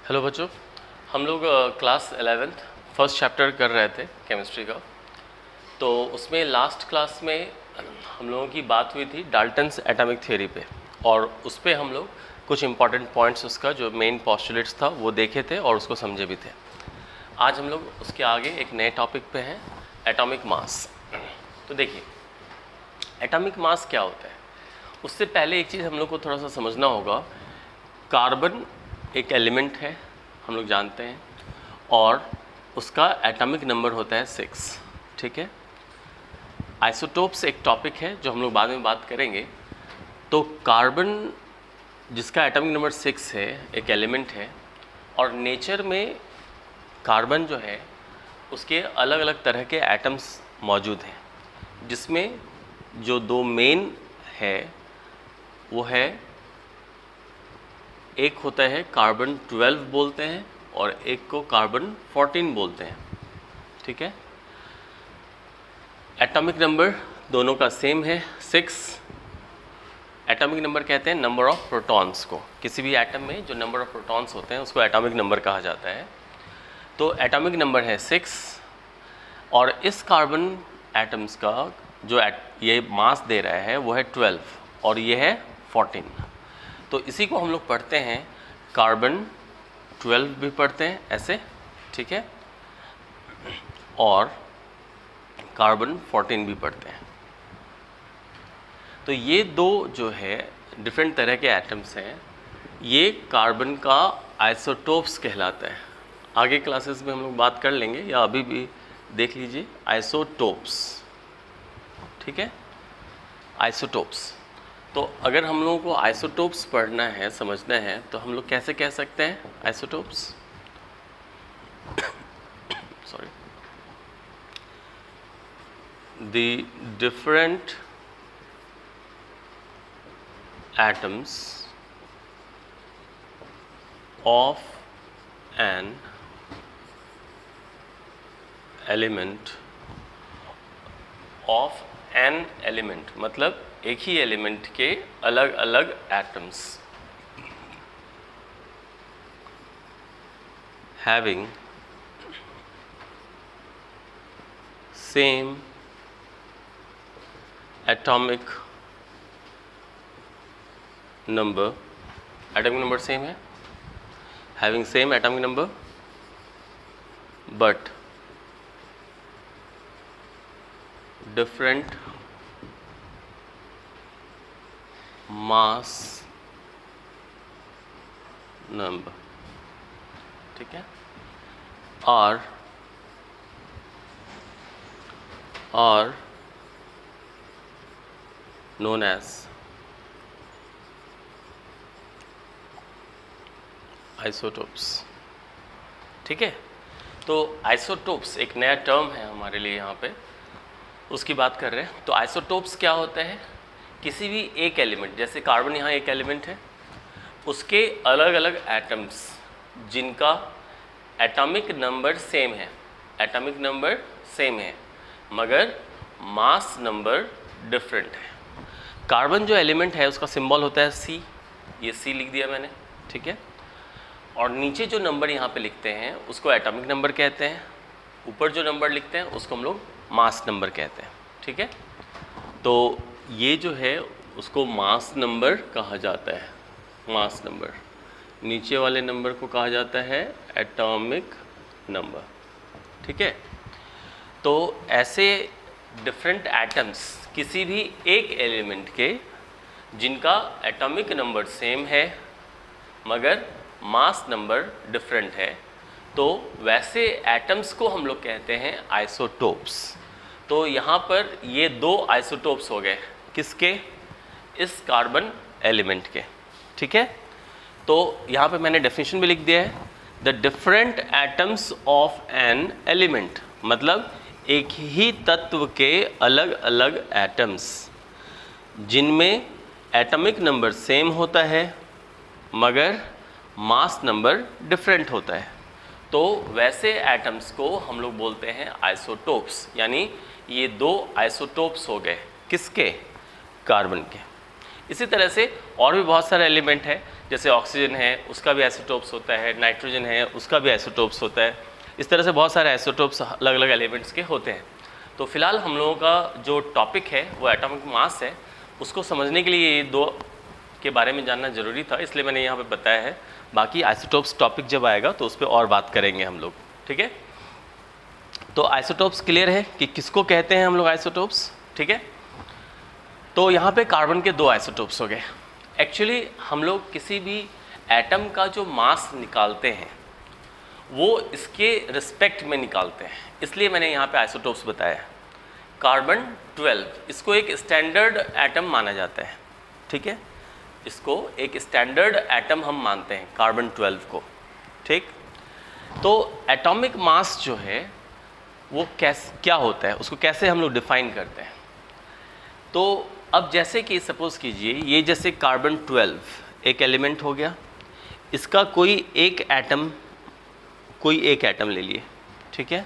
Hello बच्चों, हम लोग क्लास 11th फर्स्ट चैप्टर कर रहे थे केमिस्ट्री का। तो उसमें लास्ट क्लास में हम लोगों की बात हुई थी डाल्टन्स एटॉमिक थ्योरी पे, और उस पे हम लोग कुछ इंपॉर्टेंट पॉइंट्स उसका जो मेन पोस्टुलेट्स था वो देखे थे और उसको समझे भी थे। आज हम लोग उसके आगे एक नए टॉपिक पे हैं, एटॉमिक मास। तो देखिए, एटॉमिक मास क्या होता है, उससे पहले एक चीज़ हम लोग को थोड़ा सा समझना होगा। कार्बन एक एलिमेंट है, हम लोग जानते हैं, और उसका एटॉमिक नंबर होता है 6। ठीक है। आइसोटोप्स एक टॉपिक है जो हम लोग बाद में बात करेंगे। तो कार्बन जिसका एटॉमिक नंबर 6 है, एक एलिमेंट है, और नेचर में कार्बन जो है उसके अलग अलग तरह के एटम्स मौजूद हैं, जिसमें जो दो मेन है वो है, एक होता है कार्बन 12 बोलते हैं और एक को कार्बन 14 बोलते हैं। ठीक है। एटॉमिक नंबर दोनों का सेम है 6। एटॉमिक नंबर कहते हैं नंबर ऑफ प्रोटॉन्स को। किसी भी एटम में जो नंबर ऑफ प्रोटॉन्स होते हैं उसको एटॉमिक नंबर कहा जाता है। तो एटॉमिक नंबर है 6, और इस कार्बन एटम्स का जो ये मास दे रहा है वो है 12 और ये है 14। तो इसी को हम लोग पढ़ते हैं कार्बन 12 भी पढ़ते हैं ऐसे, ठीक है, और कार्बन 14 भी पढ़ते हैं। तो ये दो जो है डिफरेंट तरह के एटम्स हैं, ये कार्बन का आइसोटोप्स कहलाता है। आगे क्लासेस में हम लोग बात कर लेंगे, या अभी भी देख लीजिए आइसोटोप्स। ठीक है, आइसोटोप्स। तो अगर हम लोगों को आइसोटोप्स पढ़ना है, समझना है, तो हम लोग कैसे कह सकते हैं isotopes? Sorry, the different atoms of an element, of an element मतलब एक ही एलिमेंट के अलग अलग atoms, having same atomic number. Atomic number same है, having same atomic number, but different mass number. ठीक है, और known as आइसोटोप्स। ठीक है। तो आइसोटोप्स एक नया टर्म है हमारे लिए, यहाँ पे उसकी बात कर रहे हैं। तो आइसोटोप्स क्या होता है? किसी भी एक एलिमेंट, जैसे कार्बन यहाँ एक एलिमेंट है, उसके अलग अलग एटम्स जिनका एटॉमिक नंबर सेम है, एटॉमिक नंबर सेम है मगर मास नंबर डिफरेंट है। कार्बन जो एलिमेंट है उसका सिंबल होता है C, ये C लिख दिया मैंने। ठीक है। और नीचे जो नंबर यहाँ पे लिखते हैं उसको एटॉमिक नंबर कहते हैं, ऊपर जो नंबर लिखते हैं उसको हम लोग मास नंबर कहते हैं। ठीक है। तो ये जो है उसको मास नंबर कहा जाता है, मास नंबर। नीचे वाले नंबर को कहा जाता है एटॉमिक नंबर। ठीक है। तो ऐसे डिफरेंट एटम्स किसी भी एक एलिमेंट के जिनका एटॉमिक नंबर सेम है मगर मास नंबर डिफरेंट है, तो वैसे एटम्स को हम लोग कहते हैं आइसोटोप्स। तो यहाँ पर ये दो आइसोटोप्स हो गए, किसके? इस कार्बन एलिमेंट के। ठीक है। तो यहाँ पे मैंने डेफिनेशन भी लिख दिया है, the different atoms of an element मतलब एक ही तत्व के अलग अलग एटम्स जिनमें एटॉमिक नंबर सेम होता है मगर मास नंबर डिफरेंट होता है, तो वैसे एटम्स को हम लोग बोलते हैं आइसोटोप्स। यानी ये दो आइसोटोप्स हो गए, किसके? कार्बन के। इसी तरह से और भी बहुत सारे एलिमेंट हैं, जैसे ऑक्सीजन है उसका भी आइसोटोप्स होता है, नाइट्रोजन है उसका भी आइसोटोप्स होता है। इस तरह से बहुत सारे आइसोटोप्स अलग अलग एलिमेंट्स के होते हैं। तो फिलहाल हम लोगों का जो टॉपिक है वो एटॉमिक मास है। उसको समझने के लिए ये दो के बारे में जानना ज़रूरी था, इसलिए मैंने यहाँ पे बताया है। बाकी आइसोटोप्स टॉपिक जब आएगा तो उस पर और बात करेंगे हम लोग, ठीक है। तो आइसोटोप्स क्लियर है कि किसको कहते हैं हम लोग आइसोटोप्स, ठीक है। तो यहाँ पे कार्बन के दो आइसोटोप्स हो गए। एक्चुअली हम लोग किसी भी एटम का जो मास निकालते हैं वो इसके रिस्पेक्ट में निकालते हैं, इसलिए मैंने यहाँ पे आइसोटोप्स बताया। कार्बन 12 इसको एक स्टैंडर्ड एटम माना जाता है, ठीक है। इसको एक स्टैंडर्ड एटम हम मानते हैं कार्बन 12 को, ठीक। तो एटॉमिक मास जो है वो क्या होता है, उसको कैसे हम लोग डिफाइन करते हैं। तो अब जैसे कि सपोज़ कीजिए ये जैसे कार्बन 12 एक एलिमेंट हो गया, इसका कोई एक एटम ले लिए, ठीक है।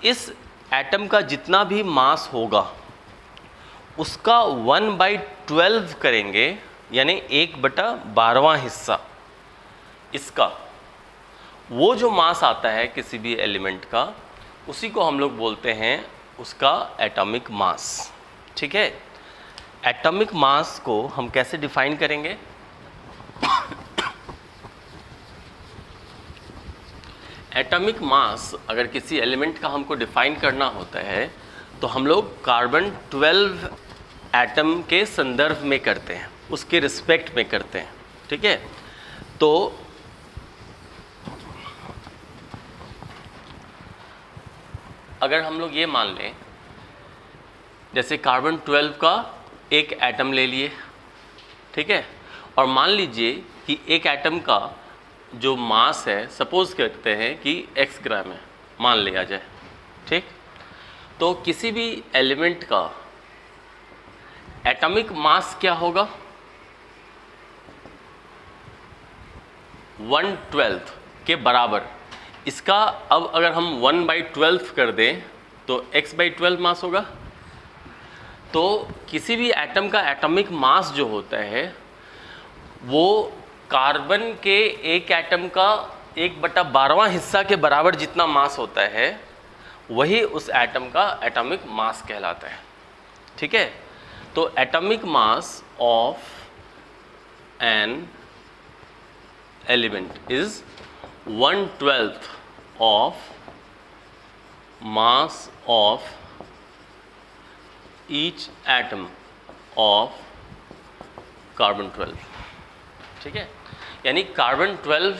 इस एटम का जितना भी मास होगा उसका 1/12 करेंगे, यानी 1/12वां हिस्सा इसका, वो जो मास आता है किसी भी एलिमेंट का, उसी को हम लोग बोलते हैं उसका एटॉमिक मास, ठीक है। एटॉमिक मास को हम कैसे डिफाइन करेंगे? एटॉमिक मास अगर किसी एलिमेंट का हमको डिफाइन करना होता है तो हम लोग कार्बन 12 एटम के संदर्भ में करते हैं, उसके रिस्पेक्ट में करते हैं, ठीक है। तो अगर हम लोग ये मान लें जैसे कार्बन 12 का एक एटम ले लिए, ठीक है, और मान लीजिए कि एक एटम का जो मास है सपोज करते हैं कि x ग्राम है, मान लिया जाए, ठीक। तो किसी भी एलिमेंट का एटॉमिक मास क्या होगा? 1/12 के बराबर। इसका अब अगर हम 1/12 कर दें तो x/12 मास होगा। तो किसी भी एटम का एटॉमिक मास जो होता है वो कार्बन के एक एटम का 1/12वां हिस्सा के बराबर जितना मास होता है वही उस एटम का एटॉमिक मास कहलाता है, ठीक है। तो atomic mass of an element is 1/12 of mass of each atom of carbon 12, ठीक है। यानी कार्बन 12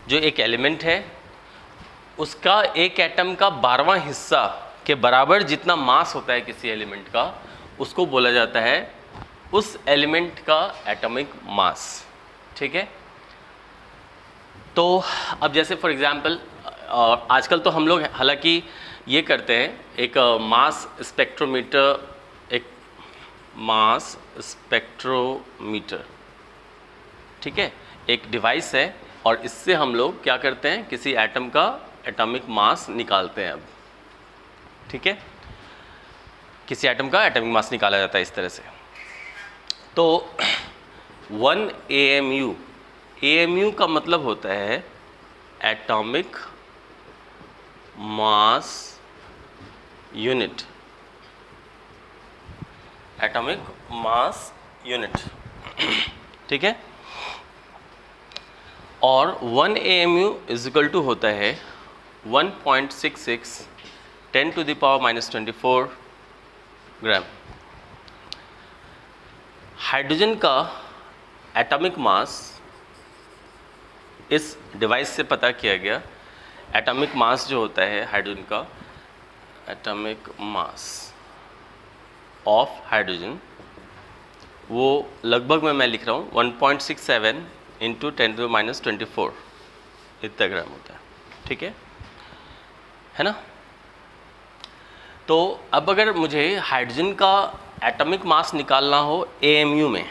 जो एक एलिमेंट है उसका एक एटम का 12वां हिस्सा के बराबर जितना मास होता है किसी एलिमेंट का, उसको बोला जाता है उस एलिमेंट का एटॉमिक मास, ठीक है। तो अब जैसे फॉर एग्जांपल आजकल तो हम लोग हालांकि ये करते हैं, एक मास स्पेक्ट्रोमीटर, ठीक है, एक डिवाइस है, और इससे हम लोग क्या करते हैं, किसी एटम का एटॉमिक मास निकालते हैं अब, ठीक है। किसी एटम का एटॉमिक मास निकाला जाता है इस तरह से। तो 1 AMU का मतलब होता है atomic mass unit, atomic mass unit, ठीक है। और 1 AMU इज इक्वल टू होता है 1.66 10⁻⁻24 ग्राम। हाइड्रोजन का एटॉमिक मास इस डिवाइस से पता किया गया। एटॉमिक मास जो होता है हाइड्रोजन का, एटॉमिक मास ऑफ हाइड्रोजन, वो लगभग मैं लिख रहा हूँ 1.67 × 10⁻⁻24 इतना ग्राम होता है, ठीक है ना। तो अब अगर मुझे हाइड्रोजन का एटॉमिक मास निकालना हो AMU में,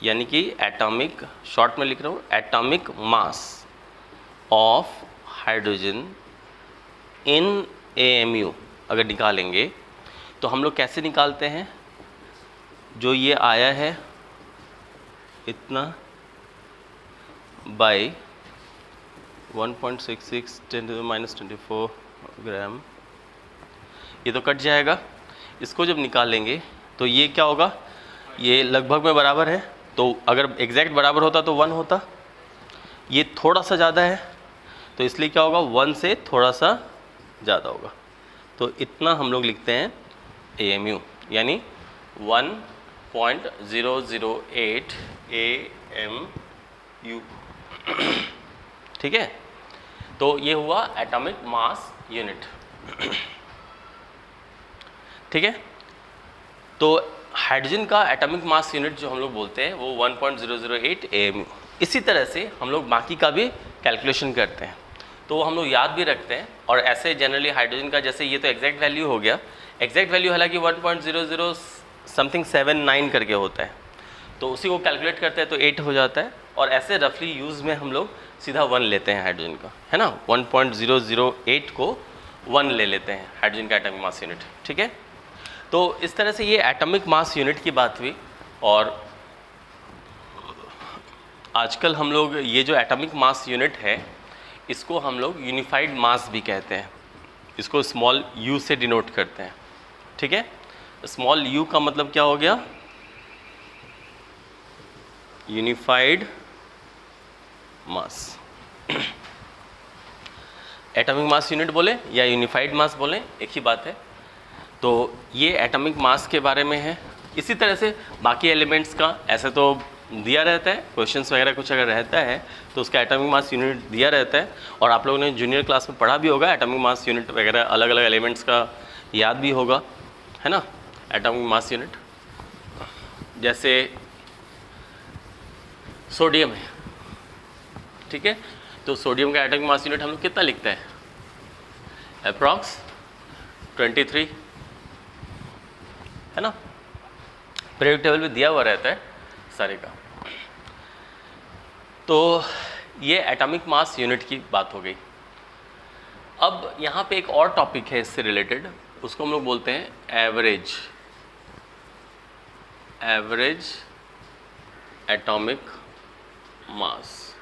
यानी कि एटॉमिक, शॉर्ट में लिख रहा हूँ, atomic mass of hydrogen in AMU अगर निकालेंगे तो हम लोग कैसे निकालते हैं? जो ये आया है इतना बाई 1.66 10⁻⁻24 ग्राम, ये तो कट जाएगा। इसको जब निकालेंगे तो ये क्या होगा, ये लगभग में बराबर है, तो अगर एग्जैक्ट बराबर होता तो 1 होता, ये थोड़ा सा ज़्यादा है तो इसलिए क्या होगा, 1 से थोड़ा सा ज़्यादा होगा। तो इतना हम लोग लिखते हैं AMU, यानी 1.008 AMU। ठीक है, तो ये हुआ एटॉमिक मास यूनिट। ठीक है, तो हाइड्रोजन का एटॉमिक मास यूनिट जो हम लोग बोलते हैं वो 1.008 AMU। इसी तरह से हम लोग बाकी का भी कैलकुलेशन करते हैं, तो वो हम लोग याद भी रखते हैं। और ऐसे जनरली हाइड्रोजन का, जैसे ये तो एग्जैक्ट वैल्यू हो गया, एग्जैक्ट वैल्यू हालांकि 1.00 समथिंग 79 करके होता है, तो उसी को कैलकुलेट करते हैं तो 8 हो जाता है। और ऐसे रफली यूज़ में हम लोग सीधा 1 लेते हैं हाइड्रोजन का, है ना, 1.008 को 1 ले लेते हैं हाइड्रोजन का एटॉमिक मास यूनिट। ठीक है, तो इस तरह से ये एटॉमिक मास यूनिट की बात हुई। और आजकल हम लोग ये जो एटॉमिक मास यूनिट है इसको हम लोग यूनिफाइड मास भी कहते हैं, इसको स्मॉल u से डिनोट करते हैं। ठीक है, स्मॉल u का मतलब क्या हो गया, यूनिफाइड मास। एटॉमिक मास यूनिट बोले या यूनिफाइड मास बोले, एक ही बात है। तो ये एटॉमिक मास के बारे में है। इसी तरह से बाकी एलिमेंट्स का ऐसे तो दिया रहता है, क्वेश्चंस वगैरह कुछ अगर रहता है तो उसका एटॉमिक मास यूनिट दिया रहता है। और आप लोगों ने जूनियर क्लास में पढ़ा भी होगा, एटॉमिक मास यूनिट वगैरह अलग अलग एलिमेंट्स का याद भी होगा, है ना। एटॉमिक मास यूनिट जैसे सोडियम है, ठीक है, तो सोडियम का एटॉमिक मास यूनिट हम लोग कितना लिखते हैं, अप्रॉक्स 23, है ना। पीरियोडिक टेबल में दिया हुआ रहता है सारे का। तो ये एटॉमिक मास यूनिट की बात हो गई। अब यहाँ पे एक और टॉपिक है इससे रिलेटेड, उसको हम लोग बोलते हैं एवरेज एटॉमिक मास।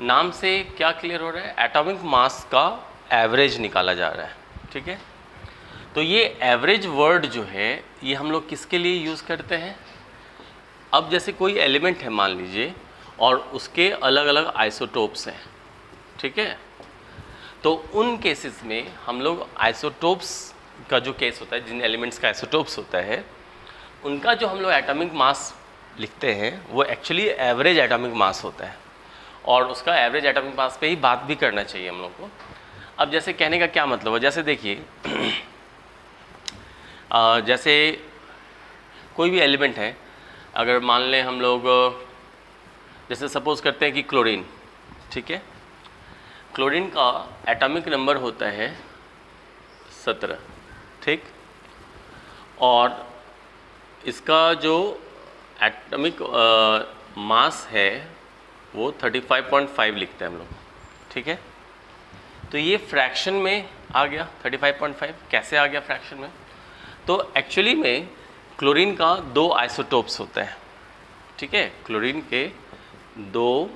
नाम से क्या क्लियर हो रहा है, एटॉमिक मास का एवरेज निकाला जा रहा है। ठीक है, तो ये एवरेज वर्ड जो है ये हम लोग किसके लिए यूज़ करते हैं। अब जैसे कोई एलिमेंट है मान लीजिए और उसके अलग अलग आइसोटोप्स हैं, ठीक है, तो उन केसेस में हम लोग आइसोटोप्स का जो केस होता है, जिन एलिमेंट्स का आइसोटोप्स होता है उनका जो हम लोग एटॉमिक मास लिखते हैं वो एक्चुअली एवरेज एटॉमिक मास होता है। और उसका एवरेज एटॉमिक मास पे ही बात भी करना चाहिए हम लोग को। अब जैसे कहने का क्या मतलब है, जैसे देखिए जैसे कोई भी एलिमेंट है, अगर मान लें हम लोग जैसे सपोज करते हैं कि क्लोरीन, ठीक है, क्लोरीन का एटॉमिक नंबर होता है 17, ठीक, और इसका जो एटॉमिक मास है वो 35.5 लिखते हैं हम लोग, ठीक है। तो ये फ्रैक्शन में आ गया 35.5, कैसे आ गया फ्रैक्शन में, तो एक्चुअली में क्लोरीन का 2 आइसोटोप्स होते हैं, ठीक है, क्लोरीन के 2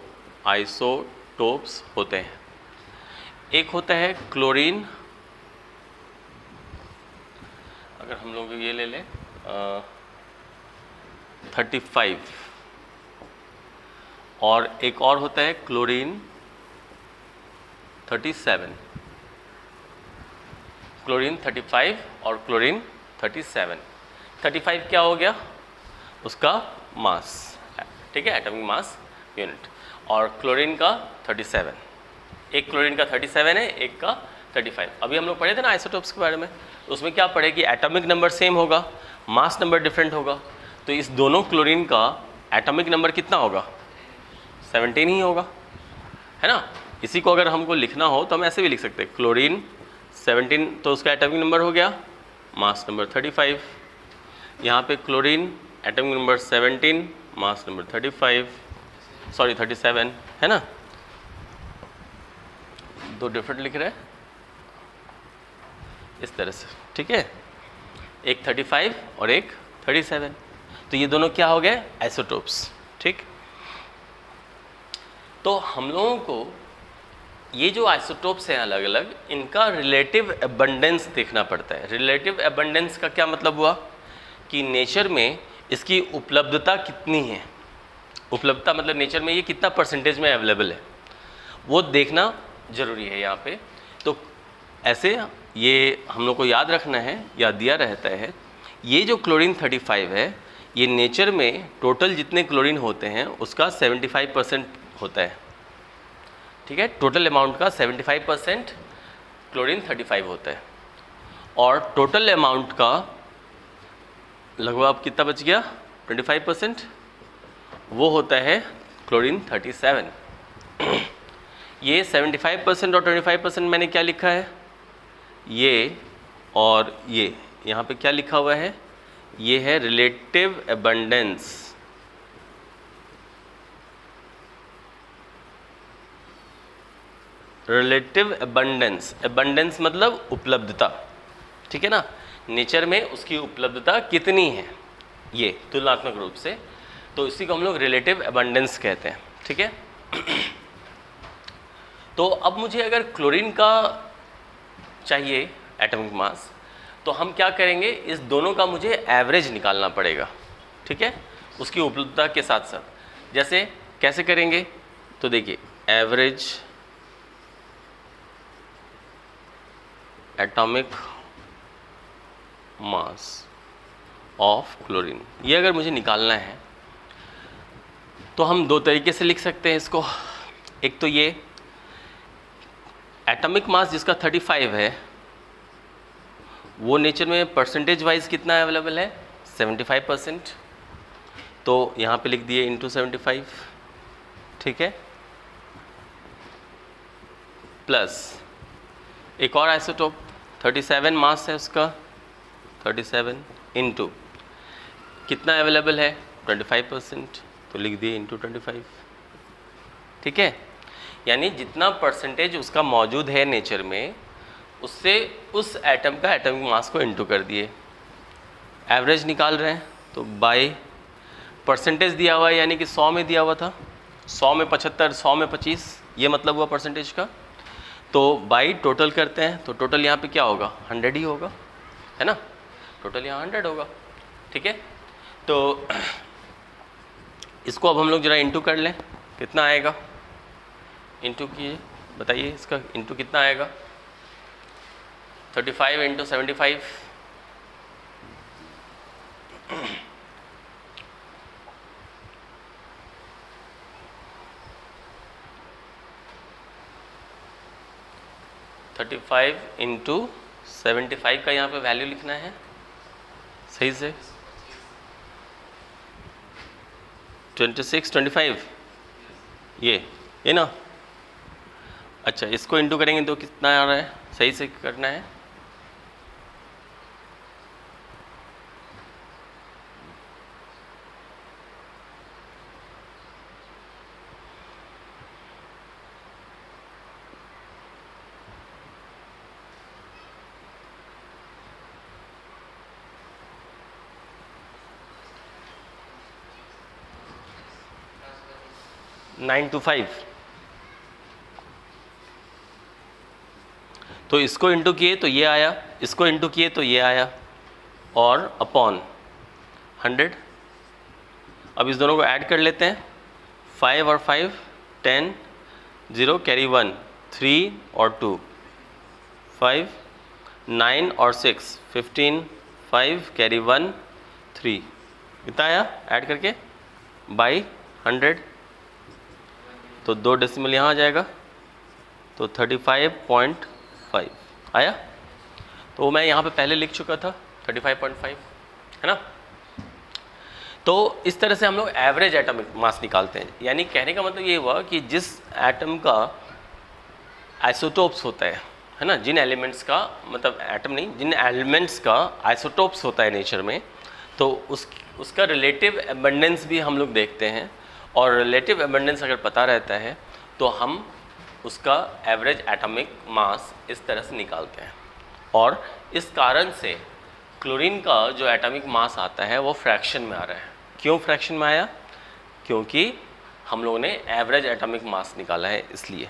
आइसोटोप्स होते हैं। एक होता है क्लोरीन, अगर हम लोग ये ले लें 35, और एक और होता है क्लोरीन 37, क्लोरीन 35 और क्लोरीन 37। 35 क्या हो गया, उसका मास, ठीक है, एटॉमिक मास यूनिट, और क्लोरीन का 37, एक क्लोरीन का 37 है, एक का 35। अभी हम लोग पढ़े थे ना आइसोटोप्स के बारे में, उसमें क्या पढ़े कि एटॉमिक नंबर सेम होगा, मास नंबर डिफरेंट होगा। तो इस दोनों क्लोरीन का एटॉमिक नंबर कितना होगा, 17 ही होगा, है ना। इसी को अगर हमको लिखना हो तो हम ऐसे भी लिख सकते हैं, क्लोरीन 17, तो उसका एटॉमिक नंबर हो गया, मास नंबर 35। यहाँ पे chlorine atomic number 17, mass number 37, है ना। 2 डिफरेंट लिख रहे हैं इस तरह से, ठीक है, एक 35 और एक 37। तो ये दोनों क्या हो गए? आइसोटोप्स। ठीक, तो हम लोगों को ये जो आइसोटोप्स हैं अलग अलग, इनका रिलेटिव एबंडेंस देखना पड़ता है। रिलेटिव एबंडेंस का क्या मतलब हुआ कि नेचर में इसकी उपलब्धता कितनी है। उपलब्धता मतलब नेचर में ये कितना परसेंटेज में अवेलेबल है, वो देखना ज़रूरी है यहाँ पे। तो ऐसे ये हम लोग को याद रखना है, याद दिया रहता है, ये जो क्लोरीन 35 है, ये नेचर में टोटल जितने क्लोरीन होते हैं उसका 75% होता है। ठीक है, टोटल अमाउंट का 75% क्लोरीन 35 होता है, और टोटल अमाउंट का लगभग अब कितना बच गया? 25%, वो होता है क्लोरीन 37। ये 75% और 25% मैंने क्या लिखा है? ये और ये यहाँ पे क्या लिखा हुआ है? ये है relative abundance. Relative abundance, abundance मतलब उपलब्धता। ठीक है ना, नेचर में उसकी उपलब्धता कितनी है, ये तुलनात्मक रूप से, तो इसी को हम लोग रिलेटिव एबंडेंस कहते हैं। ठीक है, तो अब मुझे अगर क्लोरीन का चाहिए एटॉमिक मास, तो हम क्या करेंगे? इस दोनों का मुझे एवरेज निकालना पड़ेगा। ठीक है, उसकी उपलब्धता के साथ साथ। जैसे कैसे करेंगे? तो देखिए, average atomic mass of chlorine, ये अगर मुझे निकालना है तो हम दो तरीके से लिख सकते हैं इसको। एक तो ये एटॉमिक मास जिसका 35 है, वो नेचर में परसेंटेज वाइज कितना अवेलेबल है? 75%। तो यहाँ पे लिख दिए इंटू 75। ठीक है, प्लस एक और आइसोटोप 37 मास है उसका, 37 इंटू कितना अवेलेबल है? 25%, तो लिख दिए इंटू 25। ठीक है, यानी जितना परसेंटेज उसका मौजूद है नेचर में, उससे उस एटम का एटॉमिक मास को इंटू कर दिए। एवरेज निकाल रहे हैं तो बाय परसेंटेज दिया हुआ है, यानी कि 100 में दिया हुआ था, 100 में 75, 100 में 25, ये मतलब हुआ परसेंटेज का। तो बाई टोटल करते हैं, तो टोटल यहाँ पे क्या होगा? 100 ही होगा, है ना, टोटल यहाँ 100 होगा। ठीक है, तो इसको अब हम लोग जरा इंटू कर लें, कितना आएगा? इंटू कीजिए, बताइए इसका इंटू कितना आएगा? 35 इंटू 75, इंटू 75 का यहाँ पे वैल्यू लिखना है सही से। 26, 25 ये ना। अच्छा, इसको इंटू करेंगे तो कितना आ रहा है? सही से करना है। नाइन टू 5, तो इसको इंटू किए तो ये आया, इसको इंटू किए तो ये आया, और अपॉन 100। अब इस दोनों को ऐड कर लेते हैं, 5 और 5 10, 0 कैरी 1, 3 और 2 5, 9 और 6 15, 5 कैरी 1 3, कितना आया ऐड करके? बाई 100। तो 2 डेसिमल यहाँ आ जाएगा, तो 35.5 आया। तो मैं यहाँ पे पहले लिख चुका था 35.5, है ना। तो इस तरह से हम लोग एवरेज एटॉमिक मास निकालते हैं। यानी कहने का मतलब ये हुआ कि जिस एटम का आइसोटोप्स होता है ना, जिन एलिमेंट्स का, मतलब एटम नहीं, जिन एलिमेंट्स का आइसोटोप्स होता है नेचर में, तो उसका रिलेटिव एबंडेंस भी हम लोग देखते हैं। और रिलेटिव एबंडेंस अगर पता रहता है तो हम उसका एवरेज एटॉमिक मास इस तरह से निकालते हैं। और इस कारण से क्लोरीन का जो एटॉमिक मास आता है वो फ्रैक्शन में आ रहा है। क्यों फ्रैक्शन में आया? क्योंकि हम लोगों ने एवरेज एटॉमिक मास निकाला है इसलिए,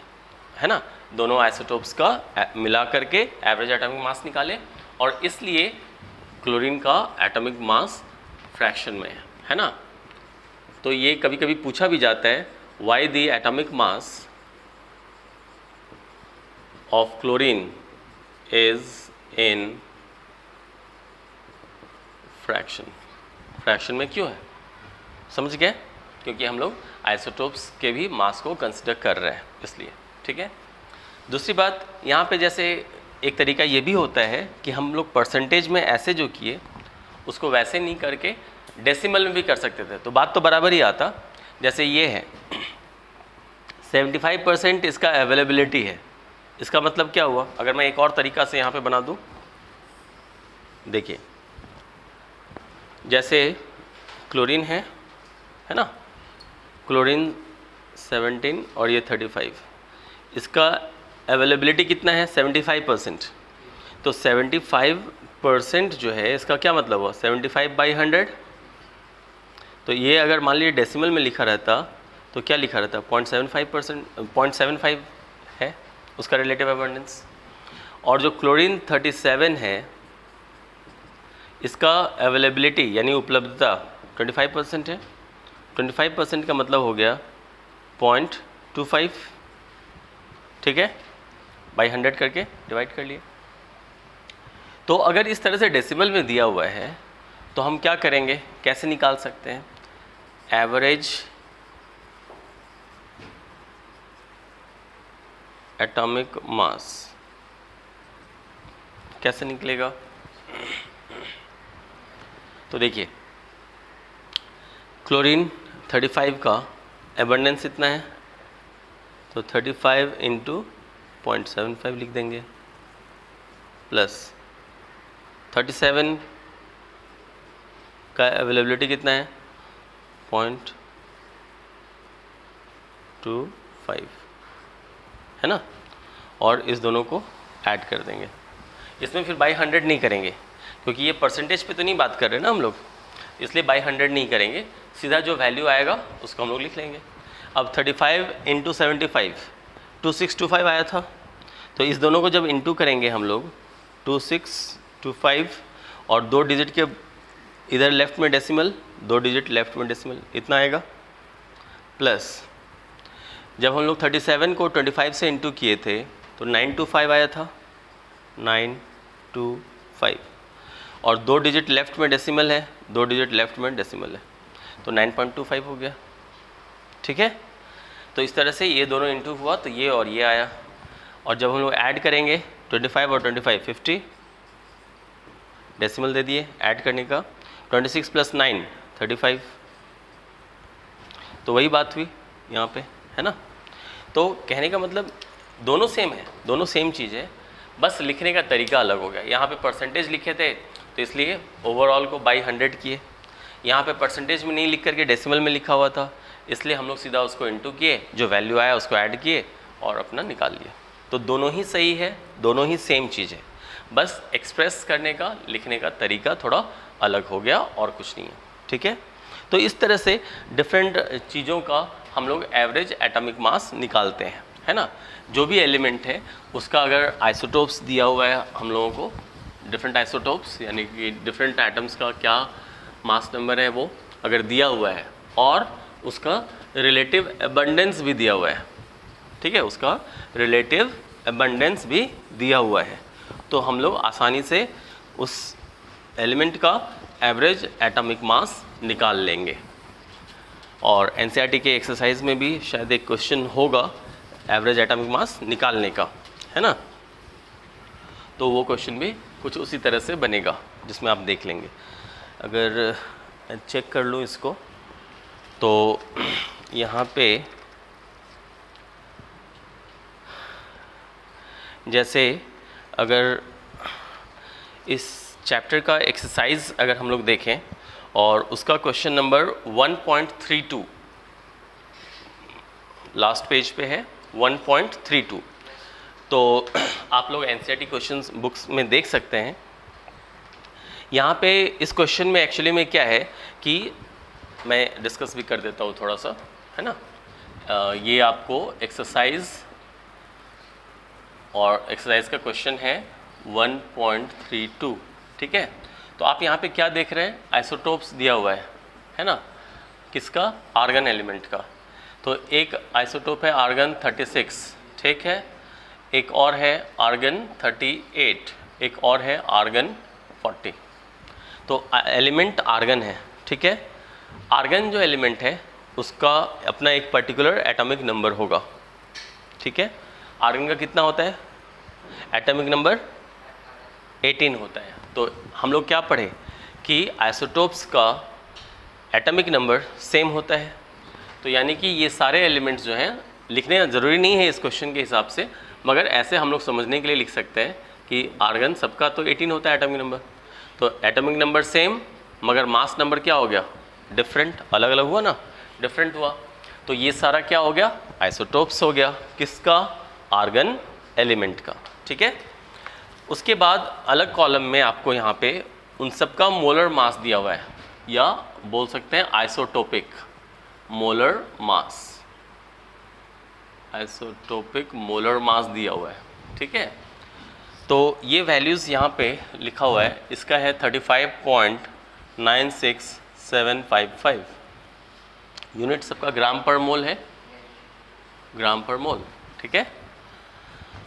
है ना। दोनों आइसोटोप्स का मिला करके एवरेज एटॉमिक मास निकाले और इसलिए क्लोरीन का एटॉमिक मास फ्रैक्शन में है ना। तो ये कभी कभी पूछा भी जाता है, why the atomic mass of chlorine is in fraction. Fraction में क्यों है, समझ गए? क्योंकि हम लोग आइसोटोप्स के भी मास को कंसिडर कर रहे हैं इसलिए, ठीक है। दूसरी बात यहाँ पे, जैसे एक तरीका ये भी होता है कि हम लोग परसेंटेज में ऐसे जो किए उसको वैसे नहीं करके डेसिमल में भी कर सकते थे, तो बात तो बराबर ही आता। जैसे ये है 75% इसका अवेलेबिलिटी है, इसका मतलब क्या हुआ? अगर मैं एक और तरीका से यहाँ पे बना दूँ, देखिए जैसे क्लोरीन है ना, क्लोरीन 17 और ये 35, इसका अवेलेबिलिटी कितना है? 75%। तो 75% जो है इसका क्या मतलब हुआ? 75/100। तो ये अगर मान लीजिए डेसिमल में लिखा रहता तो क्या लिखा रहता? 0.75%, 0.75 है उसका रिलेटिव अबंडेंस। और जो क्लोरीन 37 है इसका अवेलेबिलिटी यानी उपलब्धता 25% है। 25% का मतलब हो गया 0.25, ठीक है, बाई 100 करके डिवाइड कर लिए। तो अगर इस तरह से डेसिमल में दिया हुआ है तो हम क्या करेंगे, कैसे निकाल सकते हैं? एवरेज एटॉमिक मास कैसे निकलेगा? तो देखिए क्लोरीन 35 का एबंडेंस इतना है, तो 35 इंटू 0.75 लिख देंगे, प्लस 37 का अवेलेबिलिटी कितना है? 0.25 है ना। और इस दोनों को ऐड कर देंगे। इसमें फिर बाई 100 नहीं करेंगे क्योंकि ये परसेंटेज पे तो नहीं बात कर रहे ना हम लोग, इसलिए बाई 100 नहीं करेंगे, सीधा जो वैल्यू आएगा उसको हम लोग लिख लेंगे। अब 35 इंटू 75 2625 आया था, तो इस दोनों को जब इंटू करेंगे हम लोग 2625 और 2 डिजिट के इधर लेफ्ट में डेसिमल, 2 डिजिट लेफ्ट में डेसिमल, इतना आएगा। प्लस जब हम लोग 37 को 25 से इंटू किए थे तो 925 आया था, 925 और 2 डिजिट लेफ्ट में डेसिमल है, 2 डिजिट लेफ्ट में डेसिमल है, तो 9.25 हो गया, ठीक है। तो इस तरह से ये दोनों इंटू हुआ तो ये और ये आया। और जब हम लोग ऐड करेंगे 25 और 25 50 डेसिमल दे दिए ऐड करने का, 26 प्लस 9 35, तो वही बात हुई यहाँ पे, है ना। तो कहने का मतलब दोनों सेम है, दोनों सेम चीज़ है, बस लिखने का तरीका अलग हो गया। यहाँ पे परसेंटेज लिखे थे तो इसलिए ओवरऑल को बाई 100 किए, यहाँ पे परसेंटेज में नहीं लिख करके डेसिमल में लिखा हुआ था, इसलिए हम लोग सीधा उसको इंटू किए, जो वैल्यू आया उसको ऐड किए और अपना निकाल लिया। तो दोनों ही सही है, दोनों ही सेम चीज़ है, बस एक्सप्रेस करने का लिखने का तरीका थोड़ा अलग हो गया और कुछ नहीं है, ठीक है। तो इस तरह से डिफरेंट चीज़ों का हम लोग एवरेज एटॉमिक मास निकालते हैं, है ना। जो भी एलिमेंट है उसका अगर आइसोटोप्स दिया हुआ है हम लोगों को, डिफरेंट आइसोटोप्स यानी कि डिफरेंट एटम्स का क्या मास नंबर है वो अगर दिया हुआ है और उसका रिलेटिव एबंडेंस भी दिया हुआ है, ठीक है, उसका रिलेटिव एबंडेंस भी दिया हुआ है, तो हम लोग आसानी से उस एलिमेंट का एवरेज एटॉमिक मास निकाल लेंगे। और एनसीईआरटी के एक्सरसाइज में भी शायद एक क्वेश्चन होगा एवरेज एटॉमिक मास निकालने का, है ना। तो वो क्वेश्चन भी कुछ उसी तरह से बनेगा जिसमें आप देख लेंगे। अगर चेक कर लूँ इसको तो यहाँ पे जैसे अगर इस चैप्टर का एक्सरसाइज अगर हम लोग देखें और उसका क्वेश्चन नंबर 1.32 लास्ट पेज पे है 1.32, तो आप लोग एनसीईआरटी क्वेश्चंस बुक्स में देख सकते हैं। यहाँ पे इस क्वेश्चन में एक्चुअली में क्या है कि मैं डिस्कस भी कर देता हूँ थोड़ा सा, है ना। ये आपको एक्सरसाइज, और एक्सरसाइज का क्वेश्चन है 1.32, ठीक है। तो आप यहाँ पे क्या देख रहे हैं, आइसोटोप्स दिया हुआ है ना, किसका, आर्गन एलिमेंट का। तो एक आइसोटोप है आर्गन 36, ठीक है, एक और है आर्गन 38, एक और है आर्गन 40। तो एलिमेंट आर्गन है, ठीक है। आर्गन जो एलिमेंट है उसका अपना एक पर्टिकुलर एटॉमिक नंबर होगा, ठीक है। आर्गन का कितना होता है, एटॉमिक नंबर 18 होता है। तो हम लोग क्या पढ़े कि आइसोटोप्स का एटॉमिक नंबर सेम होता है। तो यानी कि ये सारे एलिमेंट्स जो हैं, लिखने ज़रूरी नहीं है इस क्वेश्चन के हिसाब से, मगर ऐसे हम लोग समझने के लिए लिख सकते हैं कि आर्गन सबका तो 18 होता है एटॉमिक नंबर। तो एटॉमिक नंबर सेम, मगर मास नंबर क्या हो गया, डिफरेंट, अलग अलग हुआ ना, डिफरेंट हुआ। तो ये सारा क्या हो गया, आइसोटोप्स हो गया, किसका, आर्गन एलिमेंट का, ठीक है। उसके बाद अलग कॉलम में आपको यहाँ पे उन सब का मोलर मास दिया हुआ है, या बोल सकते हैं isotopic molar mass, isotopic molar mass दिया हुआ है, ठीक है। तो ये वैल्यूज़ यहाँ पे लिखा हुआ है, इसका है 35.96755, यूनिट सबका ग्राम पर मोल है, ग्राम पर मोल, ठीक है।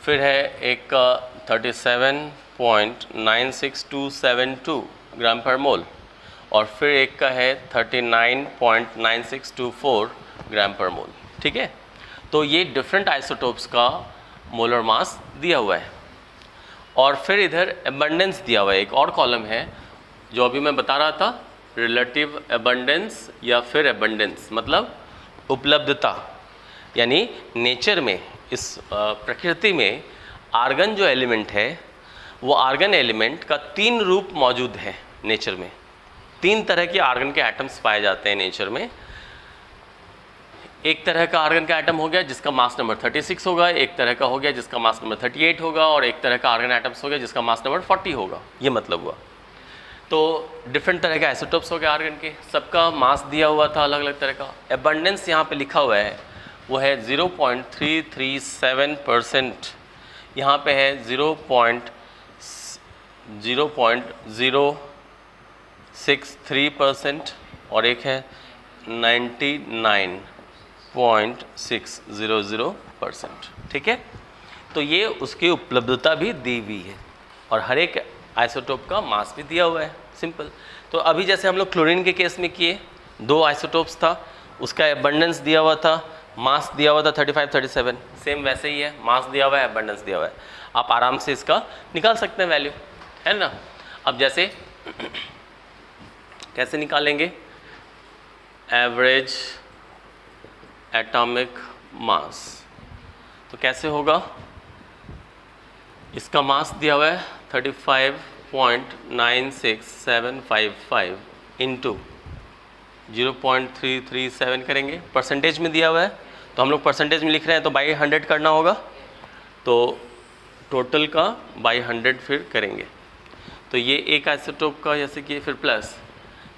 फिर है एक 37.96272 ग्राम पर मोल, और फिर एक का है 39.9624 ग्राम पर मोल, ठीक है। तो ये डिफरेंट आइसोटोप्स का मोलर मास दिया हुआ है। और फिर इधर एबंडेंस दिया हुआ है, एक और कॉलम है जो अभी मैं बता रहा था, रिलेटिव एबंडेंस या फिर एबंडेंस मतलब उपलब्धता। यानी नेचर में, इस प्रकृति में आर्गन जो एलिमेंट है, वो आर्गन एलिमेंट का 3 रूप मौजूद है नेचर में। 3 तरह के आर्गन के एटम्स पाए जाते हैं नेचर में। एक तरह का आर्गन का एटम हो गया जिसका मास नंबर 36 होगा, एक तरह का हो गया जिसका मास नंबर 38 होगा, और एक तरह का आर्गन एटम्स हो गया जिसका मास नंबर 40 होगा। ये मतलब हुआ। तो डिफरेंट तरह के आइसोटोप्स हो गए आर्गन के, सबका मास दिया हुआ था अलग अलग तरह का। एबंडेंस यहाँ पे लिखा हुआ है, वो है 0.337%, यहाँ पे है 0.063%, और एक है 99.600%, ठीक है। तो ये उसकी उपलब्धता भी दी हुई है, और हर एक आइसोटोप का मास भी दिया हुआ है, सिंपल। तो अभी जैसे हम लोग क्लोरीन के केस में किए, 2 आइसोटोप्स था, उसका एबंडेंस दिया हुआ था, मास दिया हुआ था 35, 37, सेम वैसे ही है, मास दिया हुआ है, एबंडेंस दिया हुआ है। आप आराम से इसका निकाल सकते हैं वैल्यू, है ना। अब जैसे कैसे निकालेंगे, एवरेज एटॉमिक मास, तो कैसे होगा, इसका मास दिया हुआ है 35.96755 इंटू 0.337 करेंगे, परसेंटेज में दिया हुआ है तो हम लोग परसेंटेज में लिख रहे हैं तो बाई 100 करना होगा, तो टोटल का बाई 100 फिर करेंगे। तो ये एक आइसोटोप का जैसे कि फिर प्लस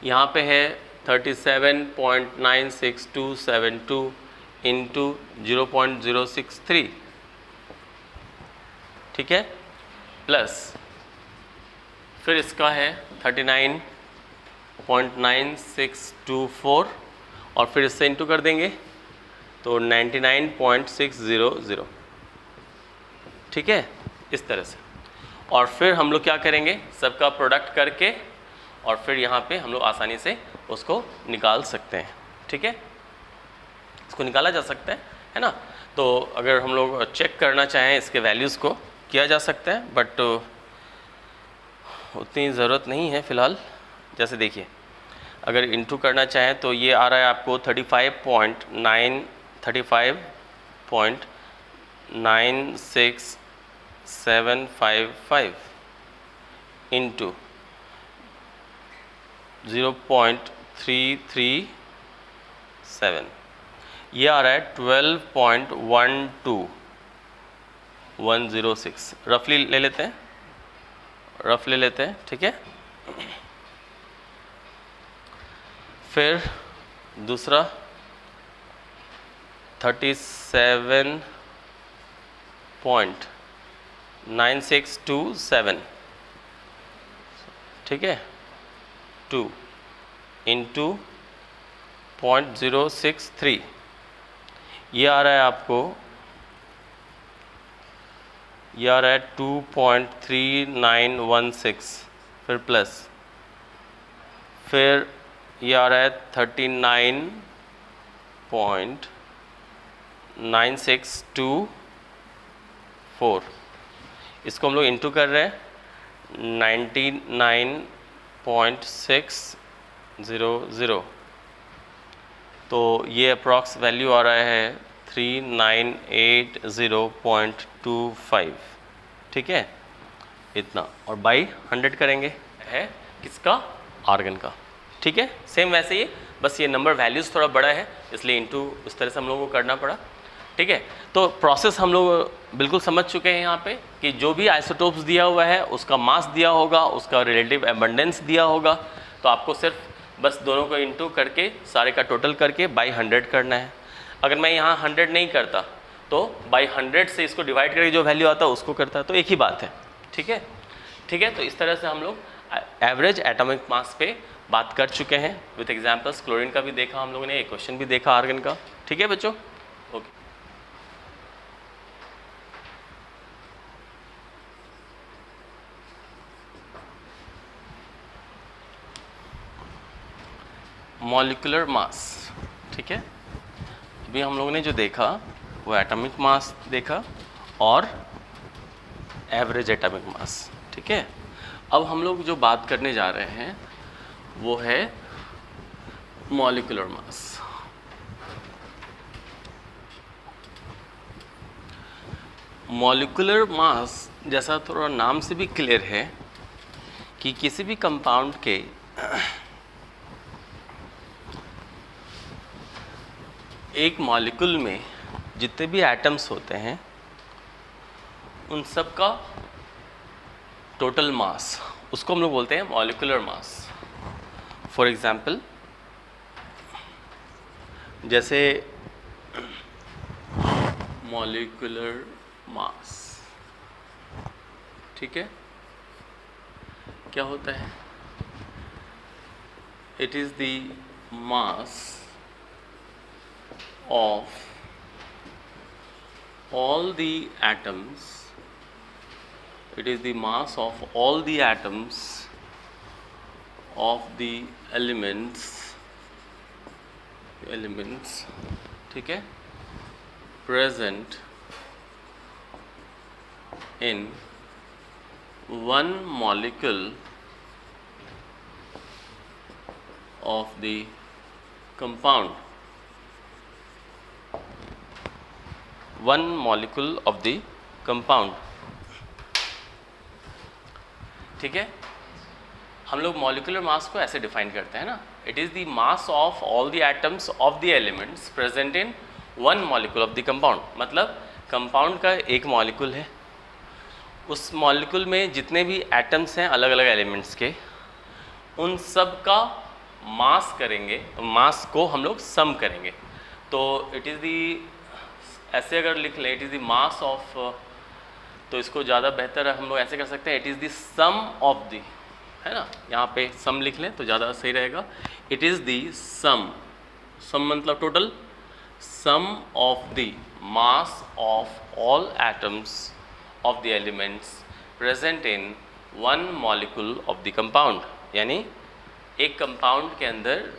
यहाँ पे है 37.96272 इंटू 0.063, ठीक है, प्लस फिर इसका है 39.9624, और फिर इससे इंटू कर देंगे तो 99.600, ठीक है, इस तरह से। और फिर हम लोग क्या करेंगे, सबका प्रोडक्ट करके, और फिर यहाँ पे हम लोग आसानी से उसको निकाल सकते हैं, ठीक है, इसको निकाला जा सकता है ना। तो अगर हम लोग चेक करना चाहें इसके वैल्यूज़ को किया जा सकता है, बट उतनी ज़रूरत नहीं है फ़िलहाल। जैसे देखिए, अगर इंटू करना चाहें तो ये आ रहा है आपको 35.96755 इंटू 0.337, ये आ रहा है 12.12106, रफली ले लेते हैं, रफ ले लेते हैं, ठीक है। फिर दूसरा 37.9627, ठीक है, 2 इंटू 0.063, ये आ रहा है आपको, ये आ रहा है 2.3916, फिर प्लस, फिर ये आ रहा है 39.9624, इसको हम लोग इंटू कर रहे हैं 99.600, तो ये अप्रॉक्स वैल्यू आ रहा है 3980.25, ठीक है, इतना, और बाई 100 करेंगे, है किसका, आर्गन का, ठीक है। सेम वैसे ही, बस ये नंबर वैल्यूज़ थोड़ा बड़ा है इसलिए इंटू इस तरह से हम लोगों को करना पड़ा, ठीक है। तो प्रोसेस हम लोग बिल्कुल समझ चुके हैं यहाँ पे कि जो भी आइसोटोप्स दिया हुआ है उसका मास दिया होगा, उसका रिलेटिव एबंडेंस दिया होगा, तो आपको सिर्फ बस दोनों को इंटू करके सारे का टोटल करके बाई 100 करना है। अगर मैं यहाँ 100 नहीं करता तो बाई 100 से इसको डिवाइड करके जो वैल्यू आता है उसको करता है, तो एक ही बात है, ठीक है, ठीक है। तो इस तरह से हम लोग एवरेज एटॉमिक मास पे बात कर चुके हैं विथ एग्जांपल्स। क्लोरीन का भी देखा हम लोगों ने, एक क्वेश्चन भी देखा आर्गन का, ठीक है बच्चों, ओके। मॉलिक्यूलर मास, ठीक है, अभी हम लोगों ने जो देखा वो एटॉमिक मास देखा और एवरेज एटॉमिक मास, ठीक है। अब हम लोग जो बात करने जा रहे हैं वो है मॉलिक्यूलर मास। मॉलिक्यूलर मास जैसा थोड़ा नाम से भी क्लियर है कि किसी भी कंपाउंड के एक मॉलिक्यूल में जितने भी एटम्स होते हैं उन सब का टोटल मास, उसको हम लोग बोलते हैं मॉलिक्यूलर मास। फॉर एग्जाम्पल, जैसे मॉलिक्यूलर मास, ठीक है, क्या होता है, it is the mass of all the atoms, it is the mass of all the atoms of the elements, ठीक है, present in one molecule of the compound, one molecule of the compound, ठीक है। हम लोग molecular mass को ऐसे define करते हैं ना, it is the mass of all the atoms of the elements present in one molecule of the compound. मतलब कंपाउंड का एक मॉलिक्यूल है, उस मॉलिक्यूल में जितने भी एटम्स हैं अलग अलग एलिमेंट्स के, उन सब का मास करेंगे, मास को हम लोग सम करेंगे। तो इट इज़ दी, ऐसे अगर लिख लें, it is the mass of, तो इसको ज़्यादा बेहतर हम लोग ऐसे कर सकते हैं, it is the sum of the, है ना, यहाँ पे सम लिख लें तो ज़्यादा सही रहेगा। It is the sum, sum मतलब total, sum of the mass of all atoms of the elements present in one molecule of the compound. यानी एक कंपाउंड के अंदर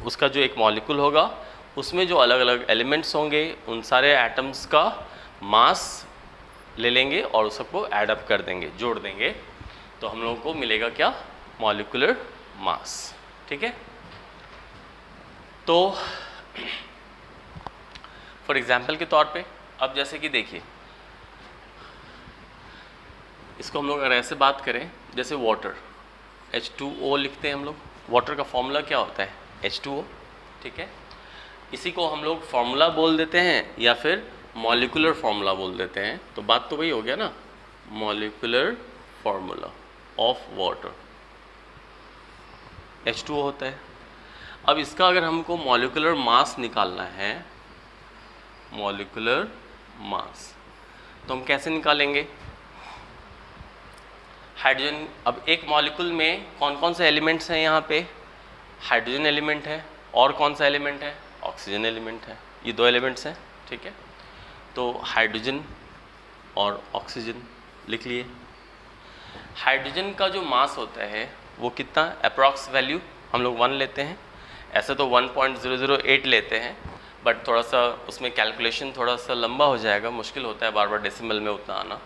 उसका जो एक मॉलिक्यूल होगा उसमें जो अलग अलग एलिमेंट्स होंगे उन सारे एटम्स का मास ले लेंगे और सबको ऐड अप कर देंगे, जोड़ देंगे, तो हम लोगों को मिलेगा क्या, मॉलिक्यूलर मास, ठीक है। तो फॉर एग्जांपल के तौर पे अब जैसे कि देखिए, इसको हम लोग अगर ऐसे बात करें, जैसे वाटर, H2O लिखते हैं हम लोग, वाटर का फॉर्मूला क्या होता है, H2O, ठीक है। इसी को हम लोग फार्मूला बोल देते हैं या फिर मॉलिक्यूलर फार्मूला बोल देते हैं, तो बात तो वही हो गया ना, molecular formula of water, H2O होता है। अब इसका अगर हमको मॉलिक्यूलर मास निकालना है, मॉलिक्यूलर मास, तो हम कैसे निकालेंगे? हाइड्रोजन, अब एक मॉलिक्यूल में कौन कौन से एलिमेंट्स हैं? यहाँ पे हाइड्रोजन एलिमेंट है और कौन सा एलिमेंट है? ऑक्सीजन एलिमेंट है। ये दो एलिमेंट्स हैं, ठीक है। तो हाइड्रोजन और ऑक्सीजन लिख लिए। हाइड्रोजन का जो मास होता है वो कितना, अप्रॉक्स वैल्यू हम लोग 1 लेते हैं। ऐसे तो 1.008 लेते हैं, बट थोड़ा सा उसमें कैलकुलेशन थोड़ा सा लंबा हो जाएगा, मुश्किल होता है बार बार डेसिमल में उतना आना,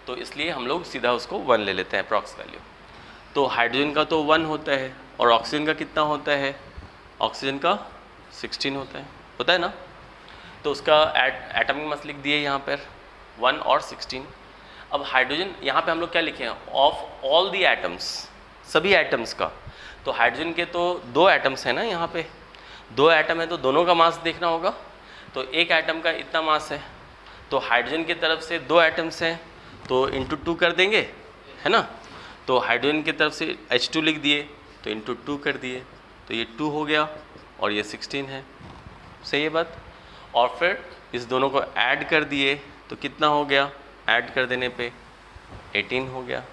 तो इसलिए हम लोग सीधा उसको 1 ले लेते हैं अप्रॉक्स वैल्यू। तो हाइड्रोजन का तो 1 होता है और ऑक्सीजन का कितना होता है? ऑक्सीजन का 16 होता है ना। तो उसका एटॉमिक मास लिख दिए यहाँ पर 1 और 16। अब हाइड्रोजन यहाँ पे हम लोग क्या लिखे हैं? ऑफ ऑल दी एटम्स, सभी एटम्स का। तो हाइड्रोजन के तो 2 एटम्स हैं ना, यहाँ पे 2 एटम है तो दोनों का मास देखना होगा। तो एक एटम का इतना मास है, तो हाइड्रोजन की तरफ से 2 एटम्स हैं तो इंटू 2 कर देंगे, है ना। तो हाइड्रोजन की तरफ से H2 लिख दिए तो इंटू 2 कर दिए, तो ये 2 हो गया और ये 16 है। सही है बात। और फिर इस दोनों को ऐड कर दिए तो कितना हो गया? ऐड कर देने पे 18 हो गया,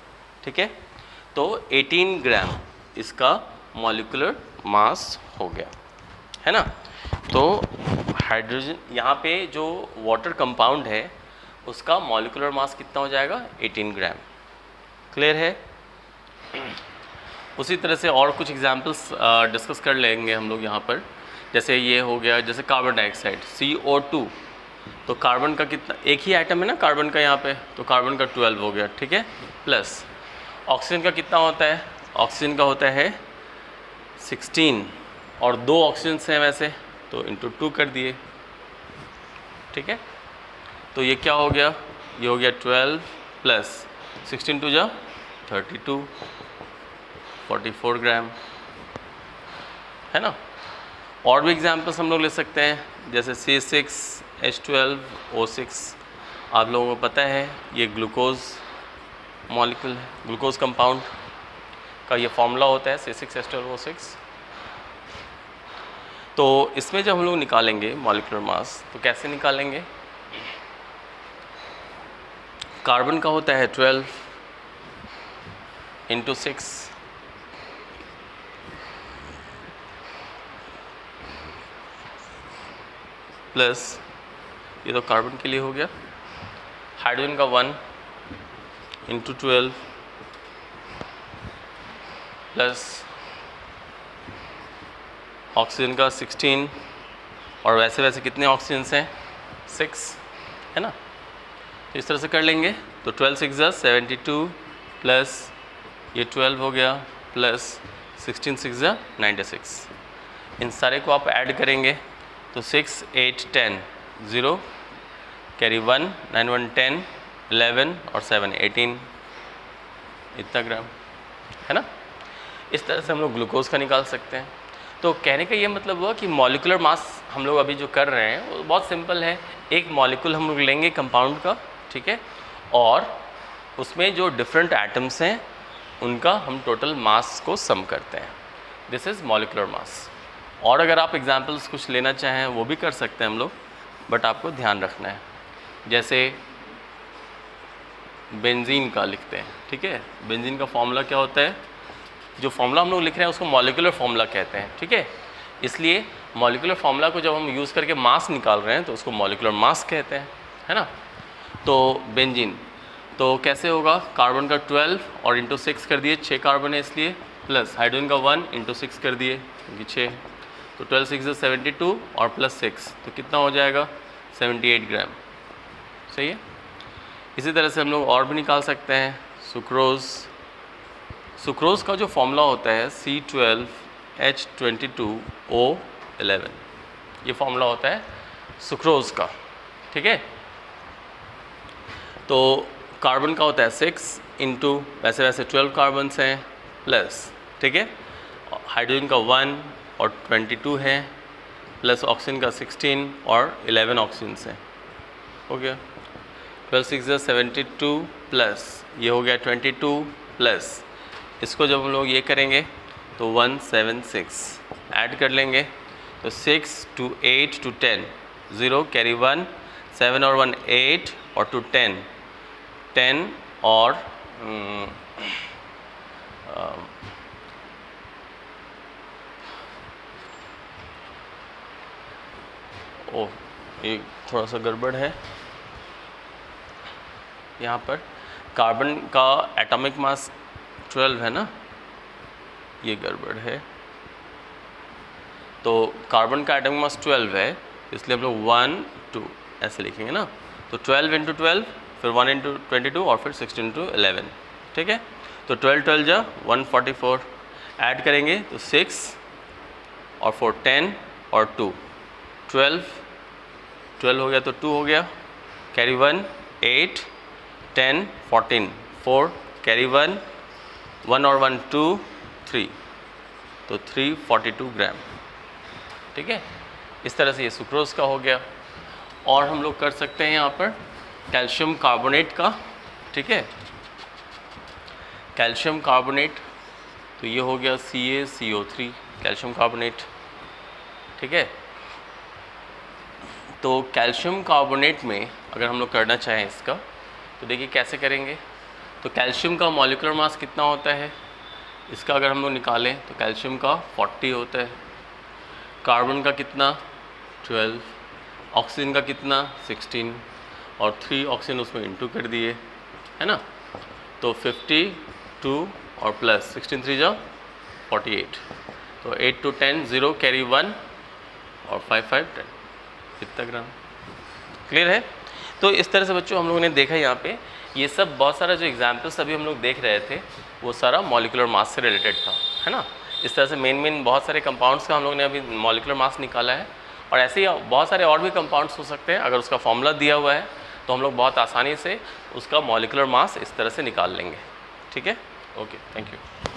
ठीक है। तो 18 ग्राम इसका मॉलिक्यूलर मास हो गया, है ना। तो हाइड्रोजन यहाँ पे जो वाटर कंपाउंड है उसका मॉलिक्यूलर मास कितना हो जाएगा? 18 ग्राम। क्लियर है। उसी तरह से और कुछ एग्जाम्पल्स डिस्कस कर लेंगे हम लोग यहाँ पर। जैसे ये हो गया, जैसे कार्बन डाइऑक्साइड CO2, तो कार्बन का कितना, एक ही आइटम है ना कार्बन का यहाँ पे, तो कार्बन का 12 हो गया, ठीक है। प्लस ऑक्सीजन का कितना होता है? ऑक्सीजन का होता है 16 और 2 ऑक्सीजन हैं वैसे, तो इंटू 2 कर दिए, ठीक है। तो ये क्या हो गया? ये हो गया 12 प्लस 16 टू जा 32, 44 ग्राम, है ना। और भी एग्जाम्पल्स हम लोग ले सकते हैं, जैसे C6H12O6, आप लोगों को पता है ये ग्लूकोज मॉलिक्यूल है, ग्लूकोज कंपाउंड का ये फॉर्मूला होता है C6H12O6। तो इसमें जब हम लोग निकालेंगे मॉलिक्यूलर मास तो कैसे निकालेंगे? कार्बन का होता है 12 इंटू 6 प्लस, ये तो कार्बन के लिए हो गया, हाइड्रोजन का 1 इंटू 12 प्लस ऑक्सीजन का 16, और वैसे वैसे कितने ऑक्सीजन हैं? 6, है ना। तो इस तरह से कर लेंगे। तो 12 6 जा 72 प्लस ये 12 हो गया प्लस 16 6 जा 96। इन सारे को आप ऐड करेंगे तो 6 8 10 0 कैरी 1 9 1 10 11 और 7 18, इतना ग्राम, है ना। इस तरह से हम लोग ग्लूकोज का निकाल सकते हैं। तो कहने का ये मतलब हुआ कि मॉलिक्यूलर मास हम लोग अभी जो कर रहे हैं वो बहुत सिंपल है। एक मॉलिक्यूल हम लोग लेंगे कंपाउंड का, ठीक है, और उसमें जो डिफरेंट एटम्स हैं उनका हम टोटल मास को सम करते हैं। This is molecular mass. और अगर आप एग्जांपल्स कुछ लेना चाहें वो भी कर सकते हैं हम लोग, बट आपको ध्यान रखना है। जैसे बेंजीन का लिखते हैं, ठीक है। बेंजीन का फॉर्मूला क्या होता है? जो फॉर्मूला हम लोग लिख रहे हैं उसको मॉलिक्यूलर फॉर्मूला कहते हैं, ठीक है। इसलिए मॉलिक्यूलर फॉर्मूला को जब हम यूज़ करके मास निकाल रहे हैं तो उसको मॉलिक्यूलर मास कहते हैं, है ना। तो बेंजीन तो कैसे होगा? कार्बन का 12 और इंटू 6 कर दिए, 6 कार्बन है इसलिए, प्लस हाइड्रोजन का 1 इंटू 6 कर दिए क्योंकि 6, तो 12 6 is 72 और प्लस 6 तो कितना हो जाएगा? 78 ग्राम। सही है। इसी तरह से हम लोग और भी निकाल सकते हैं। सुक्रोज, सुक्रोज का जो फॉर्मूला होता है C12H22O11, ये फॉर्मूला होता है सुक्रोज का, ठीक है। तो कार्बन का होता है 6 इंटू वैसे वैसे 12 कार्बन हैं प्लस, ठीक है, हाइड्रोजन का 1 और 22 है, प्लस ऑक्सीजन का 16 और 11 ऑक्सीजन हैं, हो गया। 12 6 is 72 प्लस ये हो गया 22 प्लस, इसको जब हम लोग ये करेंगे तो 176 ऐड कर लेंगे तो 6 to 8 to 10, 0 कैरी 1, 7 और 1 8 और 2 10, 10 और ओह ये थोड़ा सा गड़बड़ है, यहाँ पर कार्बन का एटॉमिक मास 12 है ना, ये गड़बड़ है। तो कार्बन का एटॉमिक मास 12 है, इसलिए हम लोग 1 2 ऐसे लिखेंगे ना। तो 12 इंटू 12, फिर 1 इंटू 22 और फिर 16 इंटू 11, ठीक है। तो 12 12 जा 144, ऐड करेंगे तो 6 और 4 10 और 2 12, 12 हो गया तो 2 हो गया, कैरी 1 8 10 14, 4 कैरी 1, 1 और 1 2 3, तो 342 ग्राम, ठीक है। इस तरह से ये सुक्रोज का हो गया। और हम लोग कर सकते हैं यहाँ पर कैल्शियम कार्बोनेट का, ठीक है। कैल्शियम कार्बोनेट, तो ये हो गया CaCO3 कैल्शियम कार्बोनेट, ठीक है। तो कैल्शियम कार्बोनेट में अगर हम लोग करना चाहें इसका, तो देखिए कैसे करेंगे। तो कैल्शियम का मॉलिक्यूलर मास कितना होता है, इसका अगर हम लोग निकालें तो कैल्शियम का 40 होता है, कार्बन का कितना 12, ऑक्सीजन का कितना 16 और 3 ऑक्सीजन उसमें इंटू कर दिए, है ना। तो 52 और प्लस 16 3 जा 48, तो 8 to 10 0 कैरी 1 और 5 5 10, कितना ग्राम, क्लियर है। तो इस तरह से बच्चों हम लोगों ने देखा यहाँ पे, ये सब बहुत सारा जो एग्जाम्पल्स अभी हम लोग देख रहे थे वो सारा मॉलिक्यूलर मास से रिलेटेड था, है ना। इस तरह से मेन बहुत सारे कंपाउंड्स का हम लोग ने अभी मॉलिक्यूलर मास निकाला है, और ऐसे ही बहुत सारे और भी कंपाउंड्स हो सकते हैं। अगर उसका फॉर्मूला दिया हुआ है तो हम लोग बहुत आसानी से उसका मॉलिक्यूलर मास इस तरह से निकाल लेंगे, ठीक है। Okay, thank you.